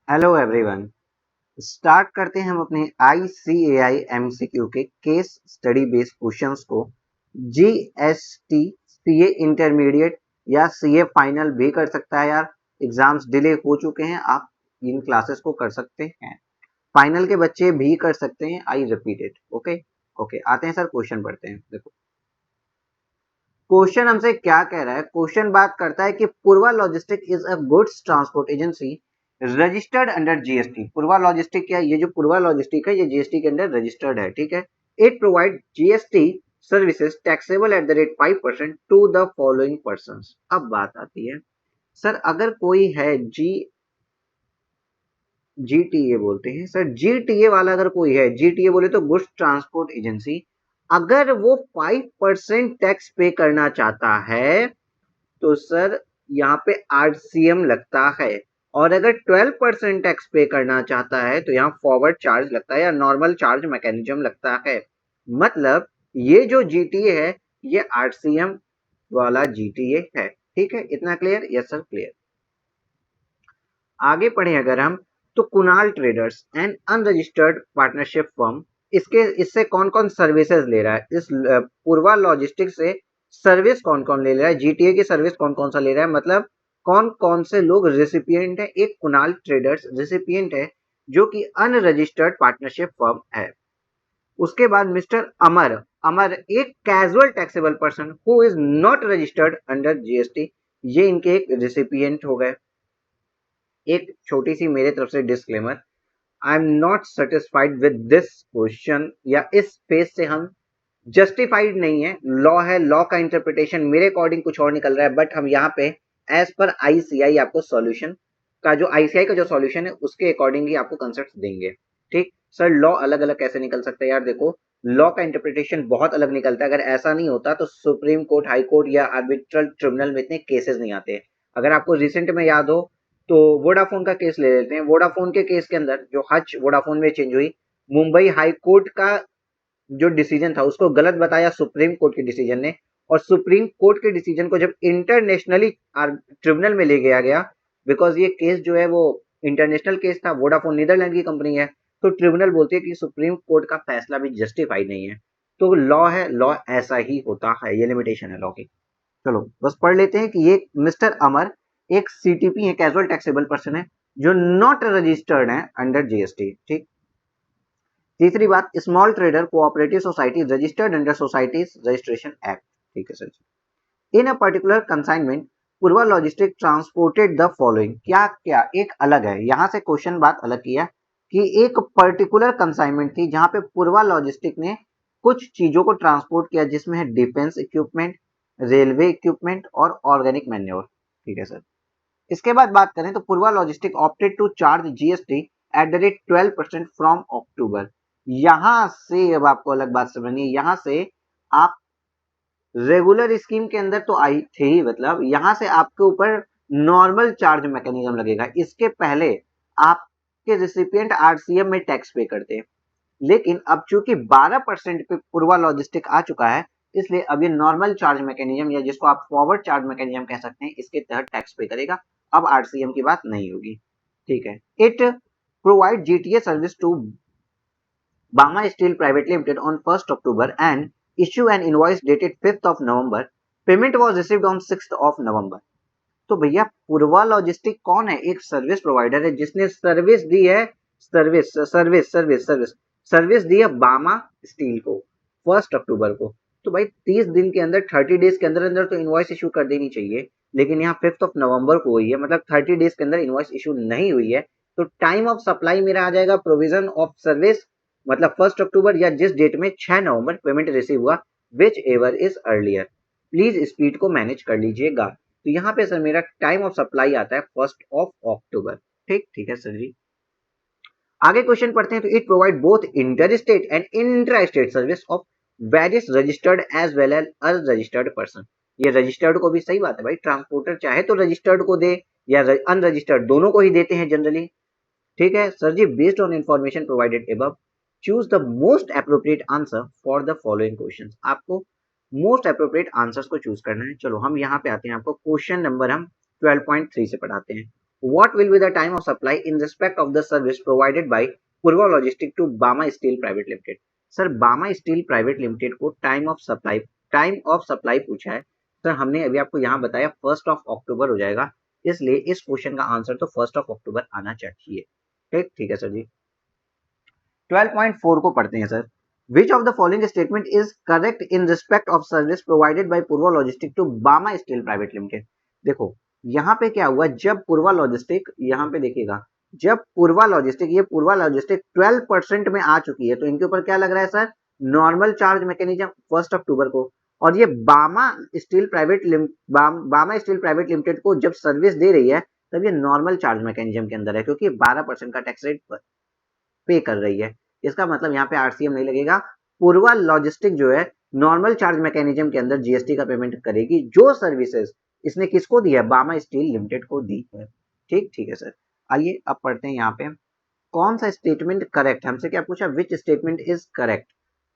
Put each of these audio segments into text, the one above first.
Hello everyone. Start करते हैं हम अपने ICAI MCQ के केस स्टडी बेस्ड क्वेश्चंस को। GST CA इंटरमीडिएट या CA फाइनल भी कर सकता है यार। एग्जाम्स डिले हो चुके हैं, आप इन क्लासेस को कर सकते हैं। फाइनल के बच्चे भी कर सकते हैं। I repeat it. Okay okay, आते हैं सर, क्वेश्चन पढ़ते हैं। देखो क्वेश्चन हमसे क्या कह रहा है। क्वेश्चन बात करता है कि Purva logistic is a goods transport agency registered under GST. Purva logistic क्या है? ये जो पूर्वा लॉजिस्टिक है ये जीएसटी के अंडर रजिस्टर्ड है, ठीक है। It provide GST services taxable at the rate 5% to the following person. अब बात आती है सर, अगर कोई है जीटीए बोलते हैं सर, जीटीए वाला अगर कोई है, जीटीए बोले तो गुड्स ट्रांसपोर्ट एजेंसी, अगर वो 5% टैक्स पे करना चाहता है तो सर यहाँ पे आरसीएम लगता है। और अगर 12% टैक्स पे करना चाहता है तो यहाँ फॉरवर्ड चार्ज लगता है या नॉर्मल चार्ज मैकेनिज्म लगता है। मतलब ये जो जीटीए है ये आरसीएम वाला जीटीए है, ठीक है। इतना क्लियर? Yes sir, clear. आगे पढ़े अगर हम, तो Kunal traders and unregistered partnership firm, इसके इससे कौन कौन सर्विसेज ले रहा है? इस पूर्वा लॉजिस्टिक्स से सर्विस कौन कौन ले रहा है? जीटीए की सर्विस कौन कौन सा ले रहा है, मतलब कौन कौन से लोग रिसिपिएंट है? एक कुणाल ट्रेडर्स रिसिपिएंट है जो कि अनरजिस्टर्ड पार्टनरशिप फर्म है। उसके बाद मिस्टर अमर, अमर एक casual taxable person who is not registered under GST, ये इनके एक रिसिपिएंट हो गए। एक छोटी सी मेरे तरफ से disclaimer, I am not satisfied with this question, या इस पेज से हम जस्टिफाइड नहीं है। लॉ है, लॉ का इंटरप्रिटेशन मेरे अकॉर्डिंग कुछ और निकल रहा है, बट हम यहाँ पे एज पर आईसीआई आपको सॉल्यूशन का जो आईसीआई का जो सॉल्यूशन है उसके अकॉर्डिंग ही आपको कंसेप्ट देंगे, ठीक। सर लॉ अलग अलग कैसे निकल सकता है यार? देखो लॉ का इंटरप्रिटेशन बहुत अलग निकलता है। अगर ऐसा नहीं होता तो सुप्रीम कोर्ट, हाई कोर्ट या आर्बिट्रल ट्रिब्यूनल में इतने केसेस नहीं आते। अगर आपको रिसेंट में याद हो तो वोडाफोन का केस ले लेते हैं। वोडाफोन के केस के अंदर जो हच वोडाफोन में चेंज हुई, मुंबई हाई कोर्ट का जो डिसीजन था उसको गलत बताया सुप्रीम कोर्ट के डिसीजन ने, और सुप्रीम कोर्ट के डिसीजन को जब इंटरनेशनली ट्रिब्यूनल में ले गया गया, बिकॉज ये केस जो है वो इंटरनेशनल केस था, वोडाफोन नीदरलैंड की कंपनी है, तो ट्रिब्यूनल बोलती है कि सुप्रीम कोर्ट का फैसला भी जस्टिफाइड नहीं है। तो लॉ है, लॉ ऐसा ही होता है, ये लिमिटेशन है लॉ की। चलो बस पढ़ लेते हैं कि ये मिस्टर अमर एक सीटीपी है, कैजुअल टैक्सेबल पर्सन है, जो नॉट रजिस्टर्ड है अंडर जीएसटी, ठीक। तीसरी बात, small trader cooperative society registered under societies registration act, ठीक है sir. In a particular consignment Purva logistic transported the following, क्या क्या एक अलग है यहां से क्वेश्चन, बात अलग किया कि एक पर्टिकुलर कंसाइनमेंट थी जहां पे पूर्वा लॉजिस्टिक ने कुछ चीजों को ट्रांसपोर्ट किया, जिसमें है डिफेंस इक्विपमेंट, रेलवे इक्विपमेंट और ऑर्गेनिक मैन्योर, ठीक है सर। इसके बाद बात करें तो Purva logistic opted to charge GST at the rate 12% from October. यहां से अब आपको अलग बात समझनी है, यहां से आप रेगुलर स्कीम के अंदर तो आई थे ही, मतलब यहां से आपके ऊपर नॉर्मल चार्ज मैकेनिज्म लगेगा। इसके पहले आपके रिसिपिएंट आरसीएम में टैक्स पे करते हैं, लेकिन अब चूंकि 12% पे पूर्वा लॉजिस्टिक आ चुका है, इसलिए अब ये नॉर्मल चार्ज मैकेनिज्म या जिसको आप फॉरवर्ड चार्ज मैकेनिज्म कह सकते हैं, इसके तहत टैक्स पे करेगा। अब आरसीएम की बात नहीं होगी, ठीक है। It provide GTA service to Bama Steel Private Limited on 1st October and issue an invoice dated 5th of November. Payment was received on 6th of November. तो भैया पूर्वा लॉजिस्टिक कौन है? एक सर्विस प्रोवाइडर है जिसने सर्विस दी है, service दी है बामा स्टील को 1 अक्टूबर को। तो भाई 30 दिन के अंदर, 30 डेज के अंदर अंदर तो इनवॉइस इशू कर देनी चाहिए, लेकिन यहाँ 5 नवंबर को हुई है, मतलब 30 डेज के अंदर इनवॉइस इशू नहीं हुई है। तो टाइम ऑफ सप्लाई मेरा आ जाएगा प्रोविजन ऑफ सर्विस, मतलब 1 अक्टूबर या जिस डेट में 6 नवंबर पेमेंट रिसीव हुआ, which ever is earlier. Please speed को मैनेज कर लीजिएगा। तो यहाँ पे सर मेरा टाइम ऑफ सप्लाई आता है 1 अक्टूबर, ठीक ठीक है सर जी। आगे क्वेश्चन पढ़ते हैं, तो it provide both inter state and intra state service of various registered as well as unregistered person. ये रजिस्टर्ड को भी, सही बात है भाई, ट्रांसपोर्टर चाहे तो रजिस्टर्ड को दे या अनरजिस्टर्ड, दोनों को ही देते हैं जनरली, ठीक है sir ji. Based on information provided above, choose the most appropriate answer for the following question. आपको मोस्ट अप्रोप्रिएट आंसर्स को चूज करना है। चलो हम यहाँ पे आते हैं, आपको क्वेश्चन नंबर हम 12.3 से पढ़ाते हैं। What will be the time of supply in respect of the service provided by Purva Logistics to Bama Steel Private Limited? Sir बामा स्टील प्राइवेट लिमिटेड को टाइम ऑफ सप्लाई पूछा है सर। हमने अभी आपको यहाँ बताया 1 अक्टूबर हो जाएगा, इसलिए इस क्वेश्चन का आंसर तो 1 अक्टूबर आना चाहिए। ठीक ठीक है सर जी। 12.4 को पढ़ते हैं sir. Which of the following statement is correct in respect of service provided by Purva Logistics to Bama Steel Private Limited? देखो यहाँ पे क्या हुआ, जब पूर्वा लॉजिस्टिक, यहाँ पे देखिएगा, जब पूर्वा लॉजिस्टिक, ये पूर्वा लॉजिस्टिक 12% में आ चुकी है तो इनके ऊपर क्या लग रहा है सर, नॉर्मल चार्ज मैकेनिज्म 1 अक्टूबर को। और ये बामा स्टील प्राइवेट लिमिटेड को जब सर्विस दे रही है तब ये नॉर्मल चार्ज मैकेनिज्म के अंदर है, क्योंकि 12% का टैक्स रेट पे कर रही है। इसका मतलब यहाँ पे आरसीएम नहीं लगेगा। पूर्वा लॉजिस्टिक जो है नॉर्मल चार्ज मैकेनिज्म के अंदर जीएसटी का पेमेंट करेगी, जो सर्विसेज इसने किसको दी है, बामा स्टील लिमिटेड को दी है। ठीक ठीक है सर। आइए अब पढ़ते हैं यहाँ पे कौन सा स्टेटमेंट करेक्ट है। हमसे क्या पूछा, विच स्टेटमेंट इज करेक्ट।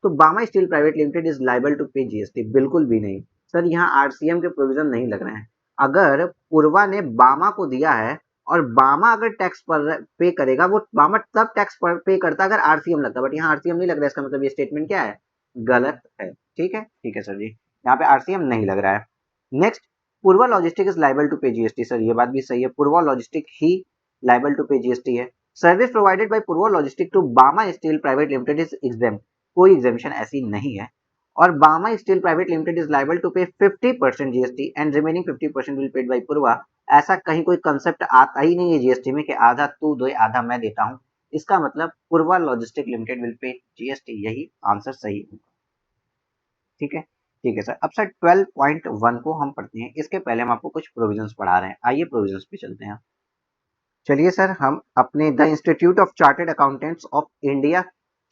तो Bama steel private limited is liable to pay GST, बिल्कुल भी नहीं सर, यहाँ आरसीएम के प्रोविजन नहीं लग रहे हैं। अगर पूर्वा ने बामा को दिया है और बामा अगर टैक्स पर पे करेगा, वो बामा तब टैक्स पर पे करता अगर आरसीएम लगता, बट यहाँ आरसीएम नहीं लग रहा है, इसका मतलब ये स्टेटमेंट क्या है, गलत है। ठीक है सर जी, यहाँ पे आरसीएम नहीं लग रहा है। Next, Purva logistic is liable to pay GST, sir ये बात भी सही है, पूर्वा लॉजिस्टिक ही लाइबल टू पे जीएसटी है। Service provided by Purva logistic to Bama steel private limited is exempt, कोई एग्जेम्पशन ऐसी नहीं है। और Bama steel private limited is liable to pay 50% GST and remaining 50% will paid by Purva. ऐसा कहीं कोई कंसेप्ट आता ही नहीं है जीएसटी में कि आधा तू दो आधा मैं देता हूं। इसका मतलब Purva logistic limited will pay GST, यही आंसर सही होगा। ठीक है सर। अब सर 12.1 को हम पढ़ते हैं, इसके पहले हम आपको कुछ प्रोविजंस पढ़ा रहे हैं, आइए प्रोविजंस पे चलते हैं। चलिए सर, हम अपने the institute of chartered accountants of India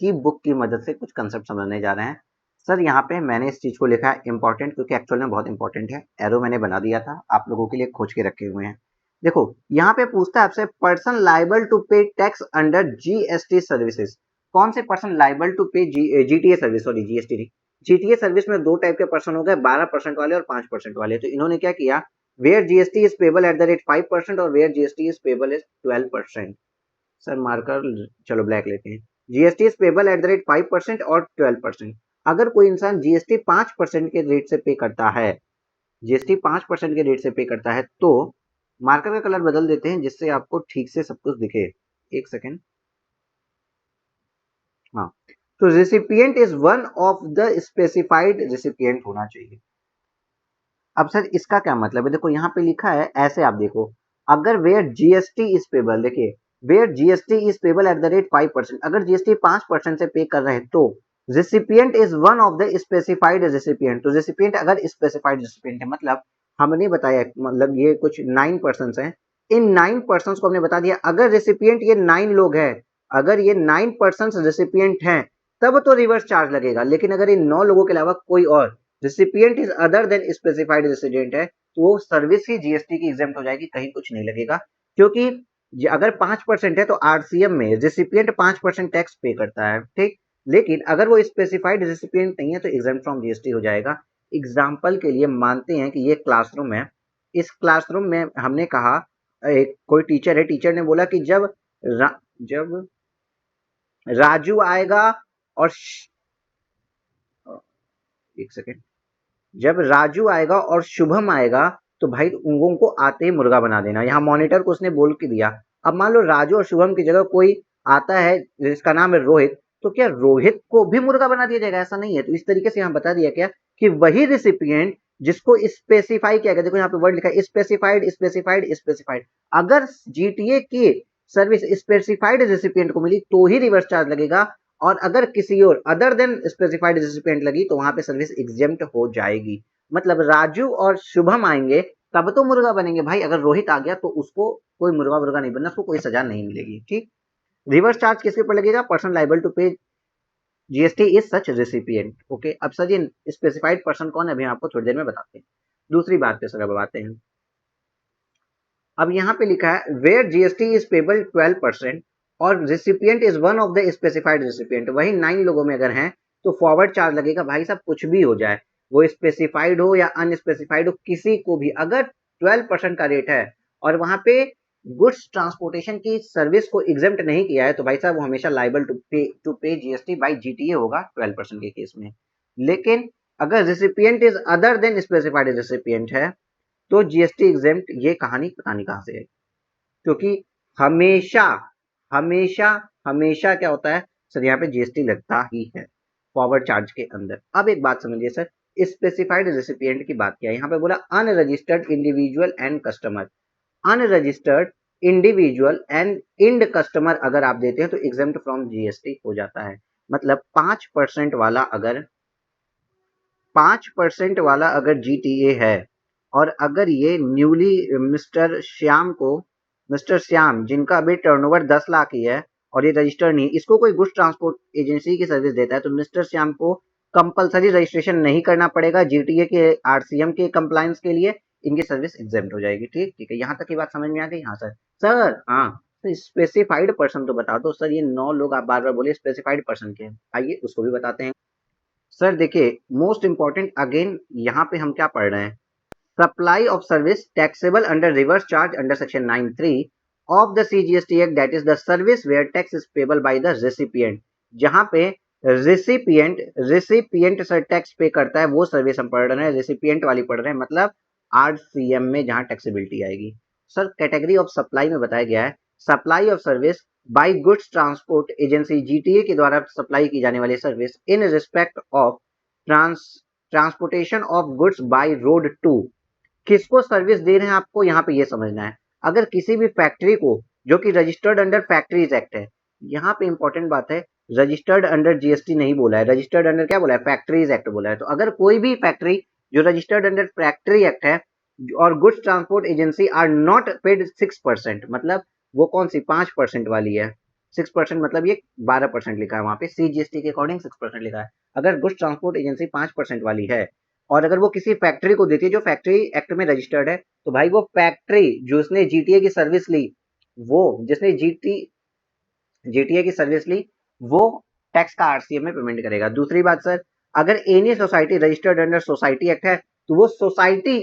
की बुक की मदद से कुछ कंसेप्ट समझने जा रहे हैं। सर यहाँ पे मैंने इस चीज को लिखा है इंपॉर्टेंट, क्योंकि एक्चुअल में बहुत इंपॉर्टेंट है, एरो मैंने बना दिया था, आप लोगों के लिए खोज के रखे हुए हैं। देखो यहाँ पे पूछता है आपसे, पर्सन लाइबल टू पे टैक्स अंडर जीएसटी सर्विसेज। कौन से पर्सन लाइबल टू पे जीटीए सर्विस, सॉरी जीएसटी नहीं, जीटीए सर्विस में दो टाइप के पर्सन हो गए, 12% वाले और 5% वाले। तो इन्होंने क्या किया, where GST is payable at the rate 5% और where GST is payable is 12%। Sir marker चलो ब्लैक लेते हैं। GST is payable at the rate 5% और 12%। अगर कोई इंसान जीएसटी 5% के रेट से पे करता है, जीएसटी 5% के रेट से पे करता है, तो मार्कर का कलर बदल देते हैं जिससे आपको ठीक से सब कुछ दिखे। एक सेकेंड, हाँ, तो recipient is one of the specified recipient होना चाहिए। अब सर इसका क्या मतलब है, देखो यहाँ पे लिखा है ऐसे, आप देखो, अगर वेयर जीएसटी इज पेबल, देखिए where GST is payable at the rate 5%, अगर जीएसटी 5% से पे कर रहे हैं तो recipient is one of the specified recipient. तो रेसिपिएंट अगर स्पेसिफाइड रेसिपिएंट है, मतलब हमने बताया, मतलब ये कुछ 9 पर्सन हैं, इन 9 पर्सन को हमने बता दिया, अगर रेसिपिएंट ये 9 लोग हैं, अगर ये 9 पर्सन रेसिपिएंट हैं तब तो रिवर्स चार्ज लगेगा। लेकिन अगर इन 9 लोगों के अलावा कोई और recipient is other than specified resident है, तो वो सर्विस ही जीएसटी की एग्जेम्प्ट हो जाएगी, कहीं कुछ नहीं लगेगा। क्योंकि अगर 5% है तो आरसीएम में रेसिपिएंट 5% टैक्स पे करता है, ठीक। लेकिन अगर वो स्पेसिफाइड रेसिपिएंट नहीं है तो एग्जेम्प्ट फ्रॉम जीएसटी हो जाएगा। एग्जाम्पल के लिए मानते हैं कि ये क्लासरूम है, इस क्लासरूम में हमने कहा, एक कोई टीचर है, टीचर ने बोला कि जब राजू आएगा और एक सेकेंड, जब राजू आएगा और शुभम आएगा तो भाई उनको आते ही मुर्गा बना देना। यहाँ मॉनिटर को उसने बोल के दिया। अब मान लो राजू और शुभम की जगह कोई आता है जिसका नाम है रोहित, तो क्या रोहित को भी मुर्गा बना दिया जाएगा, ऐसा नहीं है। तो इस तरीके से यहाँ बता दिया क्या कि वही रिसिपिएंट जिसको स्पेसिफाई किया गया, देखो यहाँ पे वर्ड लिखा है स्पेसिफाइड स्पेसिफाइड स्पेसिफाइड, अगर जीटीए की सर्विस स्पेसिफाइड रेसिपिएंट को मिली तो ही रिवर्स चार्ज लगेगा, और अगर किसी और अदर देन स्पेसिफाइड रेसिपिएंट लगी तो वहां पे सर्विस एग्जेम्प्ट हो जाएगी। मतलब राजू और शुभम आएंगे तब तो मुर्गा बनेंगे भाई, अगर रोहित आ गया तो उसको कोई मुर्गा नहीं बनना, उसको कोई सजा नहीं मिलेगी, ठीक। रिवर्स चार्ज किसके ऊपर लगेगा, person liable to pay GST is such recipient. Okay, अब सर ये स्पेसिफाइड पर्सन कौन है अभी आपको थोड़ी देर में बताते हैं। दूसरी बात पे सर अब आते हैं। अब यहाँ पे लिखा है वेयर जीएसटी इज पेबल 12% और recipient is one of the specified recipient, वही 9 लोगों में अगर हैं तो फॉरवर्ड चार्ज लगेगा। भाई साहब कुछ भी हो जाए, वो स्पेसिफाइड हो या अनस्पेसिफाइड हो, किसी को भी अगर 12% का रेट है और वहां पे गुड्स ट्रांसपोर्टेशन की सर्विस को एग्जेम्प्ट नहीं किया है तो भाई साहब वो हमेशा liable to pay GST by GTA होगा 12% के केस में। लेकिन अगर recipient is other than specified recipient है तो जीएसटी एग्जेम्प्ट, ये कहानी पता नहीं कहां से है, क्योंकि हमेशा हमेशा हमेशा क्या होता है सर, यहाँ पे जीएसटी लगता ही है फॉरवर्ड चार्ज के अंदर। अब एक बात समझिए सर, स्पेसिफाइड रेसिपिएंट की बात किया, यहाँ पे बोला unregistered individual and customer. Unregistered individual end इंड कस्टमर अगर आप देते हैं तो एग्जेम्प्ट फ्रॉम जीएसटी हो जाता है। मतलब 5% वाला अगर 5% वाला अगर जीटीए है और अगर ये न्यूली मिस्टर श्याम जिनका अभी टर्नओवर 10 लाख ही है और ये रजिस्टर्ड नहीं, इसको कोई गुड्स ट्रांसपोर्ट एजेंसी की सर्विस देता है तो मिस्टर श्याम को कंपलसरी रजिस्ट्रेशन नहीं करना पड़ेगा जीटीए के आरसीएम के कंप्लायंस के लिए, इनकी सर्विस एग्जेम्प्ट हो जाएगी। ठीक ठीक है, यहाँ तक की बात समझ में आ गई? हाँ सर। सर हाँ, स्पेसिफाइड पर्सन तो बता दो सर, ये 9 लोग आप बार बार बोले स्पेसिफाइड पर्सन के, आइए उसको भी बताते हैं। सर देखिए, मोस्ट इंपॉर्टेंट अगेन यहाँ पे हम क्या पढ़ रहे हैं, supply of service taxable under reverse charge under section 93 of the CGST act, that is the service where tax is payable by the recipient. जहां पे रेसिपिएंट सर टैक्स पे करता है वो सर्विस हम पढ़ रहे हैं, रेसिपिएंट वाली पढ़ रहे हैं, मतलब आरसीएम में जहां टैक्सेबिलिटी आएगी। सर कैटेगरी ऑफ सप्लाई में बताया गया है, supply of service by goods transport agency GTA के द्वारा सप्लाई की जाने वाली service in respect of transportation of goods by road to. किसको सर्विस दे रहे हैं आपको यहाँ पे ये समझना है। अगर किसी भी फैक्ट्री को जो कि रजिस्टर्ड अंडर फैक्ट्रीज एक्ट है, यहाँ पे इंपॉर्टेंट बात है, रजिस्टर्ड अंडर जीएसटी नहीं बोला है, रजिस्टर्ड अंडर क्या बोला है, फैक्ट्रीज एक्ट बोला है। तो अगर कोई भी फैक्ट्री जो रजिस्टर्ड अंडर फैक्ट्री एक्ट है और goods transport agency are not paid 6%, मतलब वो कौन सी 5% वाली है, 6% मतलब ये 12% लिखा है वहां पे, सीजीएसटी के अकॉर्डिंग 6% लिखा है। अगर गुड्स ट्रांसपोर्ट एजेंसी 5% वाली है और अगर वो किसी फैक्ट्री को देती है जो फैक्ट्री एक्ट में रजिस्टर्ड है, तो भाई वो फैक्ट्री जो उसने जीटीए की सर्विस ली, वो जिसने जीटीए की सर्विस ली, वो टैक्स का आरसीएम में पेमेंट करेगा। दूसरी बात सर, अगर any society registered under society act है तो वो सोसाइटी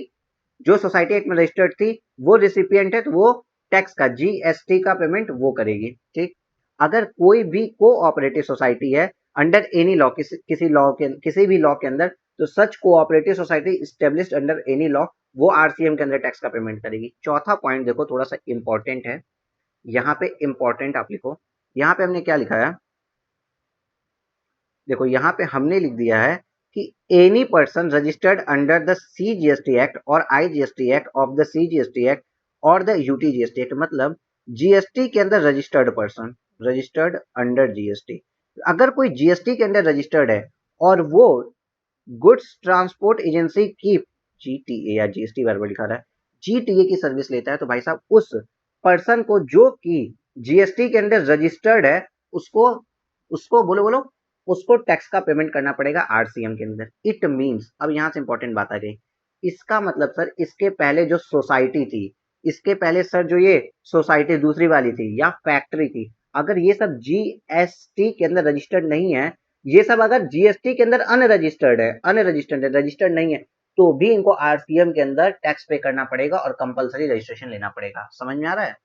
जो सोसाइटी एक्ट में रजिस्टर्ड थी वो रिसिपिएंट है तो वो टैक्स का जीएसटी का पेमेंट वो करेगी। ठीक, अगर कोई भी कोऑपरेटिव सोसाइटी है अंडर एनी लॉ, किसी भी लॉ के अंदर, तो such cooperative society established under any law वो आरसीएम के अंदर टैक्स का पेमेंट करेगी। चौथा पॉइंट देखो थोड़ा सा इंपॉर्टेंट है, यहाँ पे इंपॉर्टेंट आप लिखो, यहाँ पे हमने क्या लिखा है, देखो यहाँ पे हमने लिख दिया है कि any person registered under the CGST act और IGST act of the CGST act और द यूटीजीएसटी एक्ट, मतलब जीएसटी के अंदर registered person, registered under GST, अगर कोई जीएसटी के अंदर रजिस्टर्ड है और वो गुड्स ट्रांसपोर्ट एजेंसी की जीटीए या जीएसटी बराबर लिखा रहा है, जीटीए की सर्विस लेता है, तो भाई साहब उस पर्सन को जो कि जीएसटी के अंदर रजिस्टर्ड है उसको उसको बोलो बोलो उसको टैक्स का पेमेंट करना पड़ेगा आरसीएम के अंदर। इट मींस, अब यहां से इंपॉर्टेंट बात आ गई, इसका मतलब सर इसके पहले जो सोसाइटी थी, इसके पहले सर जो ये सोसाइटी दूसरी वाली थी या फैक्ट्री थी, अगर ये सब जीएसटी के अंदर रजिस्टर्ड नहीं है, ये सब अगर जीएसटी के अंदर अनरजिस्टर्ड है, रजिस्टर्ड नहीं है, तो भी इनको आरसीएम के अंदर टैक्स पे करना पड़ेगा और कंपलसरी रजिस्ट्रेशन लेना पड़ेगा। समझ में आ रहा है?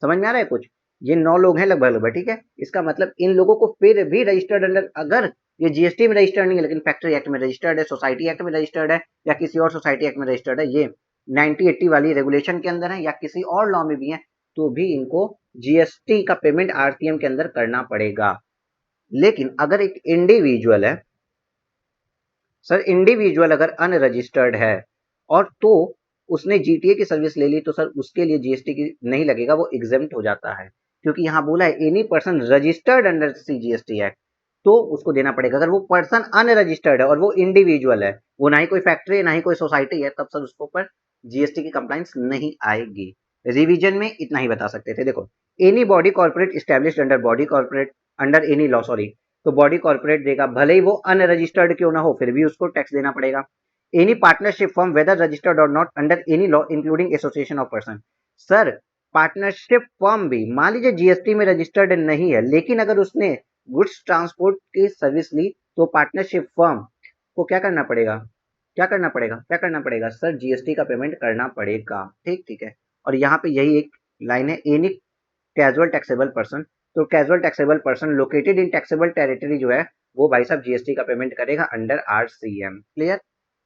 समझ में आ रहा है कुछ? ये 9 लोग हैं लगभग लगभग, ठीक है, इसका मतलब इन लोगों को फिर भी रजिस्टर्ड अंडर, अगर ये जीएसटी में रजिस्टर्ड नहीं है लेकिन फैक्ट्री एक्ट में रजिस्टर्ड है, सोसाइटी एक्ट में रजिस्टर्ड है या किसी और सोसाइटी एक्ट में रजिस्टर्ड है, ये 9080 वाली रेगुलेशन के अंदर है या किसी और लॉ में भी है, तो भी इनको जीएसटी का पेमेंट आरटीएम के अंदर करना पड़ेगा। लेकिन अगर एक इंडिविजुअल है सर, इंडिविजुअल अगर अनरजिस्टर्ड है और तो उसने जीटीए की सर्विस ले ली तो सर उसके लिए जीएसटी की नहीं लगेगा, वो एग्जेम्प्ट हो जाता है, क्योंकि यहाँ बोला है any person registered under CGST act, तो उसको देना पड़ेगा। अगर वो पर्सन अनरजिस्टर्ड है और वो इंडिविजुअल है, वो ना ही कोई फैक्ट्री है ना ही कोई सोसाइटी है, तब सर उसके ऊपर जीएसटी की कंप्लाइंस नहीं आएगी। रिवीजन में इतना ही बता सकते थे। देखो, any body corporate established under body corporate under any law, sorry, तो बॉडी कॉर्पोरेट देगा, भले ही वो अनरजिस्टर्ड क्यों ना हो फिर भी उसको टैक्स देना पड़ेगा। Any partnership firm whether registered और not under any law including association of person. Sir partnership firm भी मान लीजिए जीएसटी में रजिस्टर्ड नहीं है, लेकिन अगर उसने गुड्स ट्रांसपोर्ट की सर्विस ली तो पार्टनरशिप फर्म को क्या करना पड़ेगा, क्या करना पड़ेगा सर, जीएसटी का पेमेंट करना पड़ेगा। ठीक ठीक है, और यहाँ पे यही एक लाइन है एनी कैजुअल टैक्सेबल पर्सन, तो casual taxable person located in taxable territory जो है वो भाई साहब जीएसटी का पेमेंट करेगा under RCM. Clear?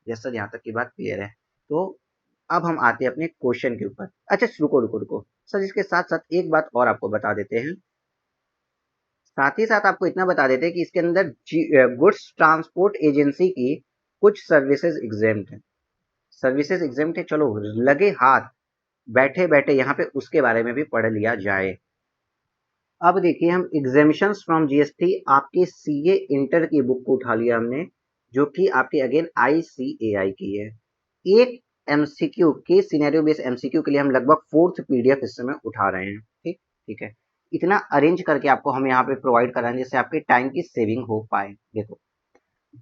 Yes sir, यहाँ तक की बात क्लियर है। तो अब हम आते हैं अपने क्वेश्चन के ऊपर। अच्छा रुको रुको रुको सर, इसके साथ साथ एक बात और आपको बता देते हैं, साथ ही साथ आपको इतना बता देते हैं कि इसके अंदर गुड्स ट्रांसपोर्ट एजेंसी की कुछ सर्विसेज एग्जेम्प्ट है। सर्विसेज एग्जेम्प्ट है, चलो लगे हाथ बैठे बैठे यहाँ पे उसके बारे में भी पढ़ लिया जाए। अब देखिए हम एग्जेम्पशंस फ्रॉम जीएसटी आपके सीए इंटर की बुक को उठा लिया हमने, जो कि आपके अगेन आईसीएआई की है। एक एमसीक्यू के सिनेरियो बेस्ड एमसीक्यू के लिए हम लगभग 4th पीडीएफ इस समय उठा रहे हैं। ठीक ठीक है, इतना अरेंज करके आपको हम यहाँ पे प्रोवाइड कराएंगे जिससे आपके टाइम की सेविंग हो पाए। देखो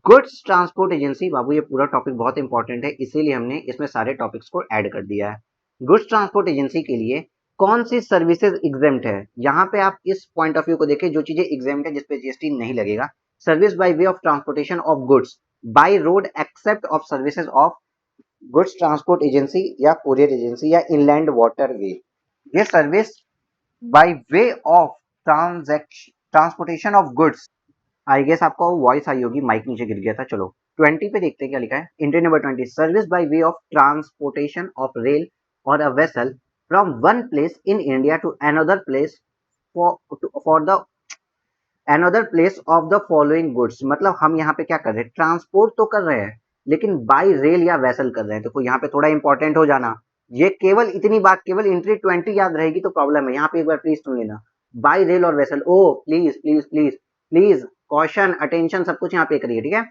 गुड्स ट्रांसपोर्ट एजेंसी, बाबू ये पूरा टॉपिक बहुत इंपॉर्टेंट है, इसीलिए हमने इसमें सारे टॉपिक्स को ऐड कर दिया है। गुड्स ट्रांसपोर्ट एजेंसी के लिए कौन सी सर्विसेज एग्जेम्प्ट है, यहाँ पे आप इस पॉइंट ऑफ व्यू को देखिए, जो चीजें एग्जेम्प्ट है जिसपे जीएसटी नहीं लगेगा। Service by way of transportation of goods by road except of services of goods transport agency या कोरियर एजेंसी या इनलैंड वाटर वे। ये service by way of transportation of goods, I guess आपको voice आई होगी, mic नीचे गिर गया था। चलो 20 पे देखते हैं क्या लिखा है। Entry number 20, service by way of transportation of rail और a vessel from one place in India to another place for the another place of the following goods. मतलब हम यहाँ पे क्या कर रहे हैं, ट्रांसपोर्ट तो कर रहे हैं लेकिन बाय रेल या वेसल कर रहे हैं। देखो यहाँ पे थोड़ा इंपॉर्टेंट हो जाना, ये केवल इतनी बात, केवल एंट्री 20 याद रहेगी तो प्रॉब्लम है। यहाँ पे एक बार प्लीज सुन लेना, बाय रेल और vessel, oh please please please please caution attention सब कुछ यहाँ पे करिए, ठीक है।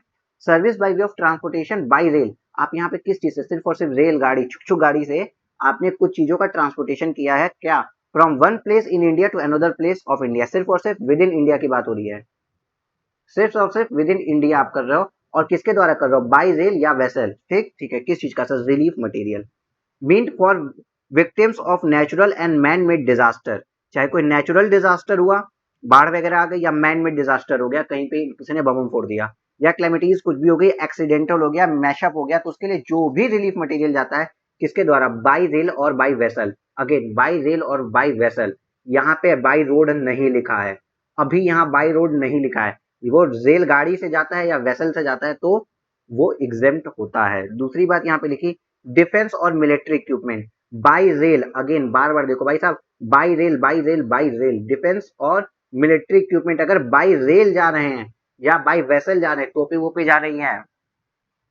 Service by way of transportation by rail, आप यहाँ पे किस चीज से, सिर्फ और सिर्फ रेल गाड़ी, छुक छुक गाड़ी से आपने कुछ चीजों का ट्रांसपोर्टेशन किया है, क्या, from one place in India to another place of India, सिर्फ और सिर्फ विद इन इंडिया की बात हो रही है, सिर्फ और सिर्फ विद इन इंडिया आप कर रहे हो, और किसके द्वारा कर रहे हो, बाय रेल या वेसल। ठीक ठीक है, किस चीज का sir, relief material meant for victims of natural and man made disaster, चाहे कोई नेचुरल डिजास्टर हुआ, बाढ़ वगैरह आ गई, या मैन मेड डिजास्टर हो गया, कहीं पे किसी ने बम फोड़ दिया, या क्लेमिटीज कुछ भी हो गई, एक्सीडेंटल हो गया, मैशअप हो गया, तो उसके लिए जो भी रिलीफ मटेरियल जाता है किसके द्वारा, बाय रेल और by vessel. Again by rail और बाय वेसल, यहाँ पे बाय रोड नहीं लिखा है, अभी यहाँ बाय रोड नहीं लिखा है, वो रेल गाड़ी से जाता है या वेसल से जाता है तो वो एग्जेम्प्ट होता है। दूसरी बात यहाँ पे लिखी, डिफेंस और military equipment by rail, again बार बार देखो भाई साहब, by rail by rail by rail, defence और मिलिट्री इक्विपमेंट अगर बाय रेल जा रहे हैं या बाय वेसल जा रहे हैं, टोपी वोपी जा रही है,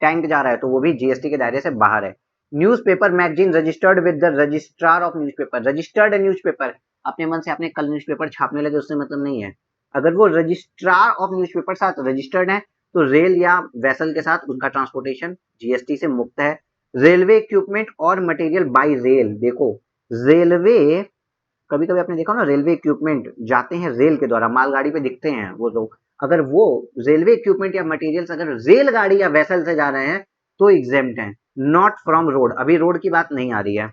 टैंक जा रहा है, तो वो भी जीएसटी के दायरे से बाहर है। Newspaper magazine registered with the registrar of newspaper, registered newspaper, अपने मन से आपने कल न्यूज़पेपर छापने लगे उससे मतलब नहीं है, अगर वो रजिस्ट्रार ऑफ न्यूज़पेपर साथ रजिस्टर्ड है तो रेल या वेसल के साथ उनका ट्रांसपोर्टेशन जीएसटी से मुक्त है। रेलवे इक्विपमेंट और मटेरियल बाय रेल, देखो रेलवे, कभी कभी आपने देखा ना रेलवे इक्विपमेंट जाते हैं रेल के द्वारा, मालगाड़ी पे दिखते हैं वो लोग, अगर वो रेलवे इक्विपमेंट या मटेरियल्स अगर रेलगाड़ी या वेसल से जा रहे हैं तो एग्जेम्प्ट हैं, नॉट फ्रॉम रोड, अभी रोड की बात नहीं आ रही है।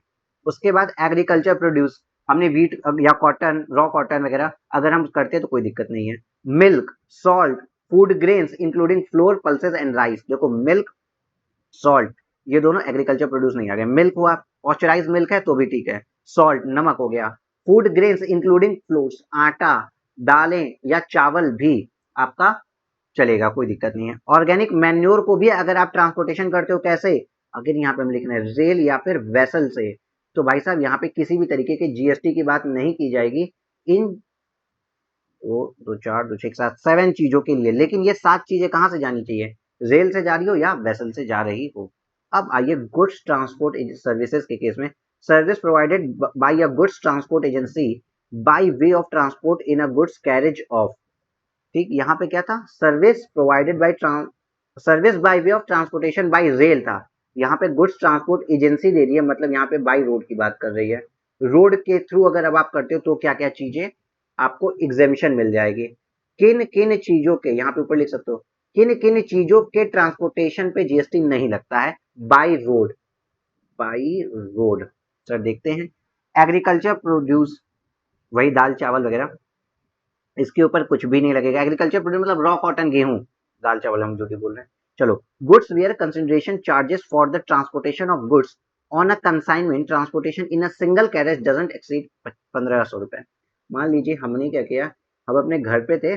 उसके बाद एग्रीकल्चर प्रोड्यूस, हमने व्हीट या कॉटन, रॉ कॉटन वगैरह अगर हम करते हैं तो कोई दिक्कत नहीं है। Milk, salt, food grains including floor, pulses and rice, देखो मिल्क, सॉल्ट, ये दोनों एग्रीकल्चर प्रोड्यूस नहीं आ गए, मिल्क हुआ ऑस्चराइज मिल्क है तो भी ठीक है, सॉल्ट नमक हो गया, फूड ग्रेन्स इंक्लूडिंग फ्लोर्स, आटा, दालें या चावल भी आपका चलेगा, कोई दिक्कत नहीं है। ऑर्गेनिक मैन्योर को भी अगर आप ट्रांसपोर्टेशन करते हो कैसे, अगर यहाँ पे हम लिख रहे हैं रेल या फिर वेसल से, तो भाई साहब यहाँ पे किसी भी तरीके के जीएसटी की बात नहीं की जाएगी इन दो दो चार दो छह सात 7 चीजों के लिए। लेकिन ये 7 चीजें कहाँ से जानी चाहिए, रेल से जा रही हो या वेसल से जा रही हो। अब आइए गुड्स ट्रांसपोर्ट सर्विसेज के केस में, service provided bye a goods transport agency bye way of transport in a goods carriage of, ठीक, यहाँ पे क्या था, service provided bye service by way of transportation by rail था, यहाँ पे गुड्स ट्रांसपोर्ट एजेंसी दे रही है, मतलब यहाँ पे बाय रोड की बात कर रही है। रोड के थ्रू अगर अब आप करते हो तो क्या क्या चीजें आपको एग्जेम्पशन मिल जाएगी, किन किन चीजों के, यहाँ पे ऊपर लिख सकते हो, किन किन चीजों के ट्रांसपोर्टेशन पे जीएसटी नहीं लगता है, by road, by road. Sir देखते हैं, एग्रीकल्चर प्रोड्यूस, वही दाल चावल वगैरह, इसके ऊपर कुछ भी नहीं लगेगा, एग्रीकल्चर प्रोड्यूस मतलब रॉ कॉटन, गेहूं, दाल चावल हम जो भी बोल रहे हैं। चलो, goods where consideration charges for the transportation of goods on a consignment transportation in a single carriage doesn't exceed 1500 रुपए। मान लीजिए हमने क्या किया, हम अपने घर पे थे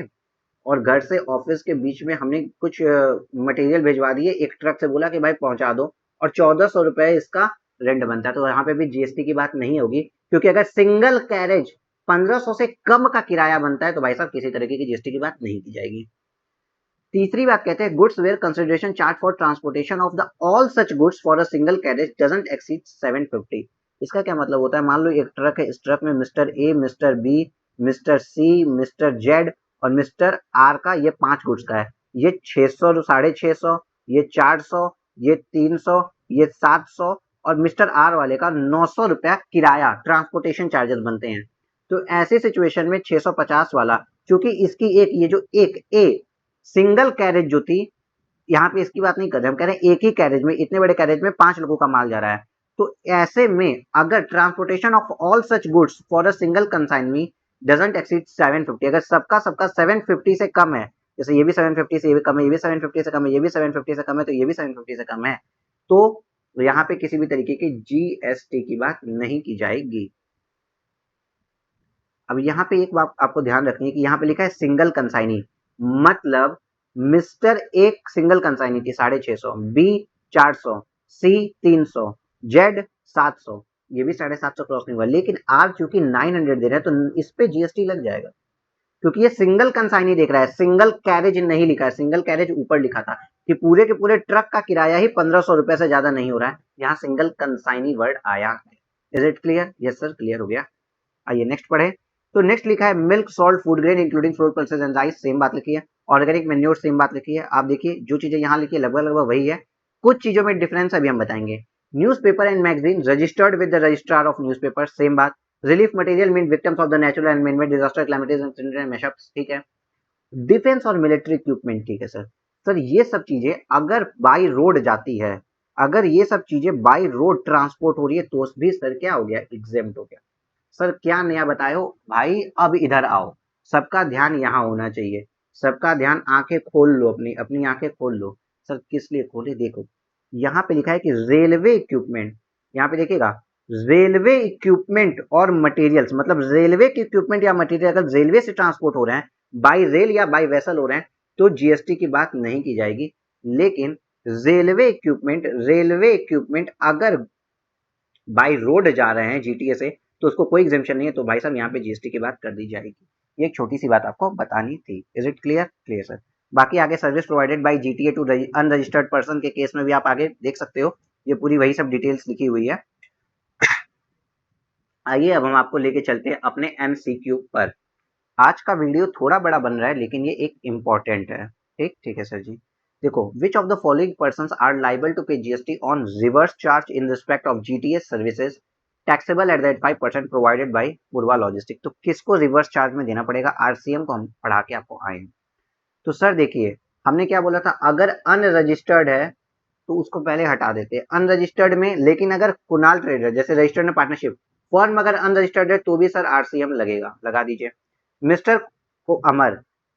और घर से ऑफिस के बीच में हमने कुछ मटेरियल भिजवा दिए, एक ट्रक से बोला कि भाई पहुंचा दो, और 1400 रुपए इसका रेंट बनता है, तो यहाँ पे भी जीएसटी की बात नहीं होगी, क्योंकि अगर सिंगल कैरेज 1500 से कम का किराया बनता है तो भाई साहब किसी तरीके की जीएसटी की बात नहीं की जाएगी। तीसरी बात कहते हैं goods where consideration charge for transportation of the all such goods for a single carriage doesn't exceed 750। इसका क्या मतलब होता है, मान लो एक ट्रक है, इस ट्रक में mister A, mister B, mister C, mister Z और मिस्टर आर का ये 5 गुड्स का है, ये 600, 650, ये 400, ये 300, ये 700 और मिस्टर आर वाले का 900 रुपया किराया ट्रांसपोर्टेशन चार्जेस बनते हैं। तो ऐसी सिचुएशन में 650 वाला, क्योंकि इसकी एक ये जो एक ए सिंगल कैरेज जो थी, यहाँ पे इसकी बात नहीं कर रहे, हम कह रहे हैं एक ही कैरेज में, इतने बड़े कैरेज में 5 लोगों का माल जा रहा है, तो ऐसे में अगर transportation of all such goods for a single consignee doesn't exceed 750, अगर सबका सबका 750 से कम है, जैसे ये भी 750 से ये भी कम है, ये भी 750 से कम है, ये भी 750 से कम है, तो ये भी 750 से कम है, तो यहाँ पे किसी भी तरीके की जीएसटी की बात नहीं की जाएगी। अब यहाँ पे एक बात आपको ध्यान रखनी है कि यहाँ पे लिखा है सिंगल कंसाइनी, मतलब मिस्टर एक सिंगल कंसाइनी थी 650, बी 400, सी 300, जेड 700, ये भी 750 क्रॉस नहीं हुआ, लेकिन आर चूंकि 900 दे रहे हैं तो इस पे जीएसटी लग जाएगा, क्योंकि ये सिंगल कंसाइनी देख रहा है, सिंगल कैरेज नहीं लिखा है, सिंगल कैरेज ऊपर लिखा था कि पूरे के पूरे ट्रक का किराया ही 1500 रुपए से ज्यादा नहीं हो रहा है, यहाँ सिंगल कंसाइनी वर्ड आया है। Is it clear? Yes sir, clear हो गया। आइए नेक्स्ट पढ़े। तो नेक्स्ट लिखा है milk, salt, food grain including floor pulses and rice, same बात लिखी है। ऑर्गेनिक मैन्योर, सेम बात लिखी है। आप देखिए जो चीजें यहाँ लिखी है लगभग लगभग वही है, कुछ चीजों में डिफरेंस अभी हम बताएंगे। Newspaper and magazine registered with the registrar of newspaper, same बात। Relief material mean victims of the natural and man made disaster, calamities and mishaps, ठीक है। डिफेंस और मिलिट्री इक्विपमेंट, ठीक है सर। सर ये सब चीजें अगर बाई रोड जाती है, अगर ये सब चीजें बाई रोड ट्रांसपोर्ट हो रही है तो भी सर क्या हो गया, एग्जेम्प्ट हो गया। सर क्या नया बताए हो भाई, अब इधर आओ, सबका ध्यान यहाँ होना चाहिए, सबका ध्यान, आंखें खोल लो, अपनी अपनी आंखें खोल लो। सर किस लिए खोले, देखो यहाँ पे लिखा है कि रेलवे इक्विपमेंट, यहाँ पे देखिएगा रेलवे इक्विपमेंट और मटेरियल्स, मतलब रेलवे के इक्विपमेंट या मटेरियल अगर रेलवे से ट्रांसपोर्ट हो रहे हैं, बाई रेल या बाई वेसल हो रहे हैं, तो जीएसटी की बात नहीं की जाएगी। लेकिन रेलवे इक्विपमेंट अगर बाई रोड जा रहे हैं जीटीए से, तो उसको कोई एग्जेम्पशन नहीं है, तो भाई साहब यहाँ पे जीएसटी की बात कर दी जाएगी। ये एक छोटी सी बात आपको बतानी थी। Is it clear? Clear sir. बाकी आगे service provided by GTA to unregistered person के केस में भी आप आगे देख सकते हो, ये पूरी वही सब डिटेल्स लिखी हुई है। आइए अब हम आपको लेके चलते हैं अपने एमसीक्यू पर। आज का वीडियो थोड़ा बड़ा बन रहा है लेकिन ये एक इम्पॉर्टेंट है, ठीक ठीक है सर जी। देखो, which of the following persons are liable to pay GST on reverse charge in respect of GTS services taxable at that 5% provided by Purva logistic. तो किसको रिवर्स चार्ज में देना पड़ेगा, आरसीएम को हम पढ़ा के आपको आए। तो सर देखिए हमने क्या बोला था, अगर अनरजिस्टर्ड है तो उसको पहले हटा देते हैं अनरजिस्टर्ड में, लेकिन अगर कुणाल ट्रेडर जैसे रजिस्टर्ड में पार्टनरशिप फॉर्म अगर अनरजिस्टर्ड है तो भी सर आरसीएम लगेगा, लगा दीजिए। मिस्टर को Amar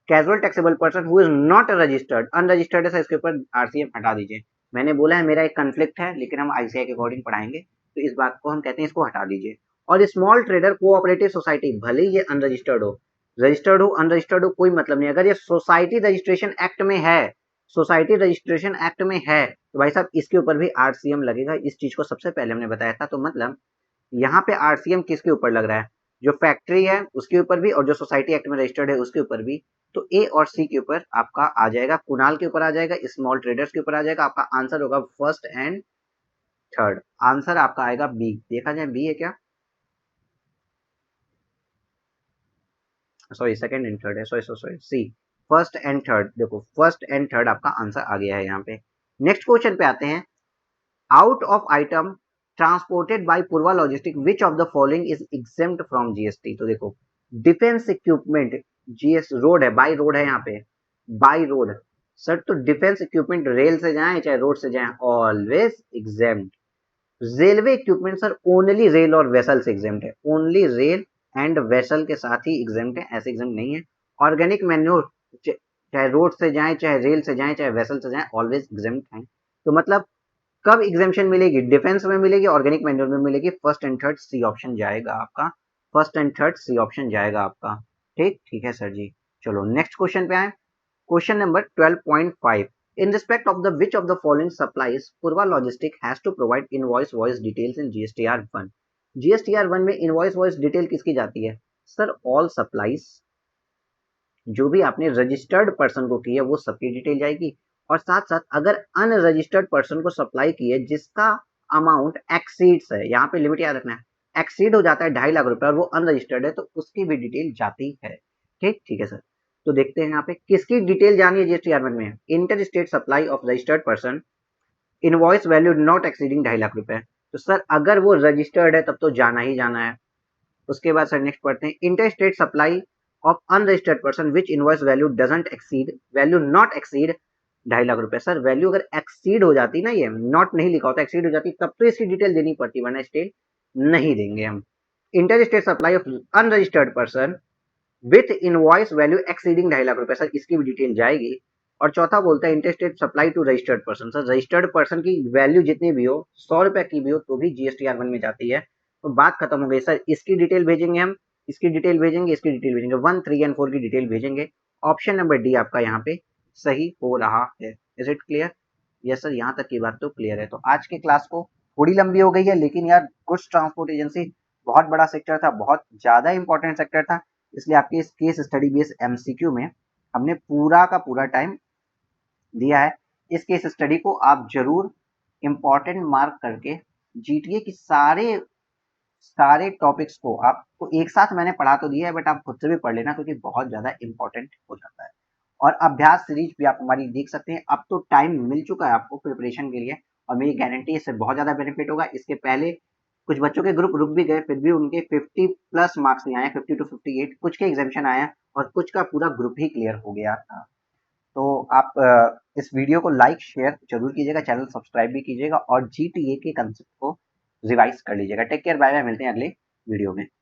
casual taxable person who is not registered, unregistered है सर, इसके ऊपर आरसीएम हटा दीजिए। मैंने बोला है मेरा एक कन्फ्लिक्ट है लेकिन हम आईसीआई के अकॉर्डिंग पढ़ाएंगे, तो इस बात को हम कहते हैं इसको हटा दीजिए। और स्मॉल ट्रेडर कोऑपरेटिव सोसाइटी, भले ही ये अनरजिस्टर्ड हो, रजिस्टर्ड हो अनरजिस्टर्ड हो कोई मतलब नहीं, अगर ये सोसाइटी रजिस्ट्रेशन एक्ट में है, सोसाइटी रजिस्ट्रेशन एक्ट में है, तो भाई साहब इसके ऊपर भी आरसीएम लगेगा। इस चीज को सबसे पहले हमने बताया था। तो मतलब यहाँ पे आरसीएम किसके ऊपर लग रहा है, जो फैक्ट्री है उसके ऊपर भी और जो सोसाइटी एक्ट में रजिस्टर्ड है उसके ऊपर भी। तो ए और सी के ऊपर आपका आ जाएगा, कुणाल के ऊपर आ जाएगा, स्मॉल ट्रेडर्स के ऊपर आ जाएगा। आपका आंसर होगा फर्स्ट एंड थर्ड, आंसर आपका आएगा बी। देखा जाए बी है क्या, सॉरी सेकंड एंड थर्ड है, sorry sorry C, first and third. देखो फर्स्ट एंड थर्ड आपका आंसर आ गया है यहाँ पे। नेक्स्ट क्वेश्चन पे आते हैं, out of item transported by Purva logistic which of the following is exempt from GST. तो देखो डिफेंस इक्विपमेंट जीएस रोड है, बाई रोड है यहाँ पे, बाई रोड सर, तो डिफेंस इक्विपमेंट रेल से जाए चाहे रोड से जाए always exempt. Railway equipment sir only rail और वेसल से एग्जेम्प्ट है, ओनली रेल एंड वेसल के साथ ही एग्जेम्प्ट है, ऐसे एग्जेम्प्ट नहीं है। ऑर्गेनिक मैन्योर चाहे रोड से जाए चाहे रेल से जाए चाहे वेसल से जाए ऑलवेज एग्जेम्प्ट है। तो मतलब कब एग्जामेशन मिलेगी? डिफेंस में मिलेगी, ऑर्गेनिक मैन्योर में मिलेगी। First and third C option जाएगा आपका, first and third C option जाएगा आपका। ठीक ठीक है सर जी। चलो नेक्स्ट क्वेश्चन पे आए। Question number 12.5, in respect of the which of the following supplies Purva Logistic has to provide invoice voice details in GSTR1? GSTR1 में invoice voice detail किसकी जाती है? सर all supplies जो भी आपने रजिस्टर्ड पर्सन को की है वो सबकी डिटेल जाएगी, और साथ साथ अगर अनरजिस्टर्ड पर्सन को सप्लाई की है जिसका अमाउंट एक्सीड्स है, यहाँ पे लिमिट याद रखना है, एक्सीड हो जाता है 2.5 लाख रुपए और वो अनरजिस्टर्ड है तो उसकी भी डिटेल जाती है। ठीक ठीक है सर। तो देखते हैं यहाँ पे किसकी डिटेल जानी है जीएसटीआर में। Inter state supply of registered person, invoice value not exceeding 2.5 lakh रुपए। तो सर अगर वो रजिस्टर्ड है तब तो जाना ही जाना है। उसके बाद सर नेक्स्ट पढ़ते हैं, inter state supply of unregistered person which invoice value doesn't exceed, value not exceed 2.5 lakh रुपए। सर वैल्यू अगर एक्सीड हो जाती ना, ये नॉट नहीं लिखा होता, एक्सीड हो जाती तब तो इसकी डिटेल देनी पड़ती, वरना स्टेट नहीं देंगे हम। Inter state supply of unregistered person with invoice value exceeding 2.5 lakh रुपए, सर इसकी भी डिटेल जाएगी। और चौथा बोलता है interstate supply to registered person, sir registered person की वैल्यू जितनी भी हो, 100 रुपए की भी हो तो भी जीएसटीआर1 में जाती है। तो बात खत्म हो गई सर, इसकी डिटेल भेजेंगे हम, इसकी डिटेल भेजेंगे, इसकी डिटेल भेजेंगे, 1, 3 एंड 4 की डिटेल भेजेंगे। ऑप्शन नंबर डी आपका यहाँ पे सही हो रहा है। Is it clear? Yes sir, यहाँ तक की बात तो क्लियर है। तो आज के क्लास को थोड़ी लंबी हो गई है, लेकिन यार गुड्स ट्रांसपोर्ट एजेंसी बहुत बड़ा सेक्टर था, बहुत ज्यादा इंपॉर्टेंट सेक्टर था, इसलिए आपके इस केस स्टडी बेस्ड एमसीक्यू में हमने पूरा का पूरा टाइम दिया है। इस केस स्टडी को आप जरूर इंपॉर्टेंट मार्क करके जीटीए की सारे टॉपिक्स को आपको एक साथ मैंने पढ़ा तो दिया है, बट आप खुद से भी पढ़ लेना क्योंकि बहुत ज्यादा इंपॉर्टेंट हो जाता है। और अभ्यास सीरीज भी आप हमारी देख सकते हैं। अब तो टाइम मिल चुका है आपको प्रिपरेशन के लिए, और मेरी गारंटी इससे बहुत ज्यादा बेनिफिट होगा। इसके पहले कुछ बच्चों के ग्रुप रुक भी गए, फिर भी उनके 50+ मार्क्स नहीं आए, 50 to 58, कुछ के एग्जामेशन आया और कुछ का पूरा ग्रुप ही क्लियर हो गया था। तो आप इस वीडियो को लाइक शेयर जरूर कीजिएगा, चैनल सब्सक्राइब भी कीजिएगा और जीटीए के कंसेप्ट को रिवाइज कर लीजिएगा। टेक केयर, बाय बाय, मिलते हैं अगले वीडियो में।